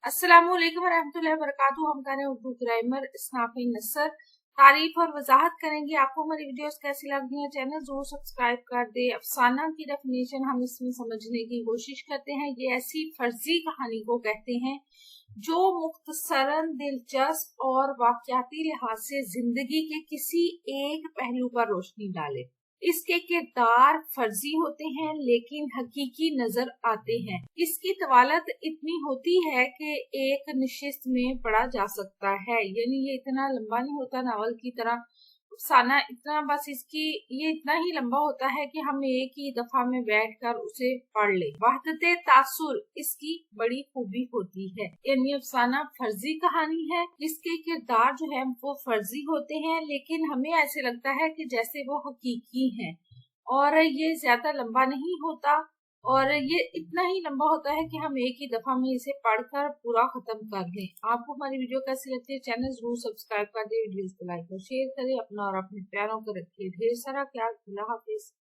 अस्सलामुअलैकुम वरहमतुल्लाहि वबरकातुहू। हम कर रहे हैं उर्दू ग्रामर स्नाफी नसर। तारीफ और वजाहत करेंगे। आपको हमारी वीडियोस कैसी लग रही हैं, चैनल जरूर सब्सक्राइब कर दे। अफसाना की डेफिनेशन हम इसमें समझने की कोशिश करते हैं। ये ऐसी फर्जी कहानी को कहते हैं जो मुख्तसरन दिलचस्प और वाकयाती लिहाज से जिंदगी के किसी एक पहलू पर रोशनी डाले। इसके किरदार फर्जी होते हैं लेकिन हकीकी नजर आते हैं। इसकी तवालत इतनी होती है कि एक निशिस्त में पढ़ा जा सकता है, यानी ये इतना लंबा नहीं होता नावल की तरह। अफसाना इतना बस इसकी ये इतना ही लंबा होता है कि हम एक ही दफा में बैठकर उसे पढ़ ले। वहदत तासुर इसकी बड़ी खूबी होती है, यानी अफसाना फर्जी कहानी है। इसके किरदार जो है वो फर्जी होते हैं लेकिन हमें ऐसे लगता है कि जैसे वो हकीकी हैं। और ये ज्यादा लंबा नहीं होता और ये इतना ही लंबा होता है कि हम एक ही दफा में इसे पढ़कर पूरा खत्म कर लें। आपको हमारी वीडियो कैसी लगती है, चैनल जरूर सब्सक्राइब कर दे, वीडियोस को लाइक और शेयर करें। अपना और अपने प्यारों को रखिए ढेर सारा ख्याल। अल्लाह हाफिज।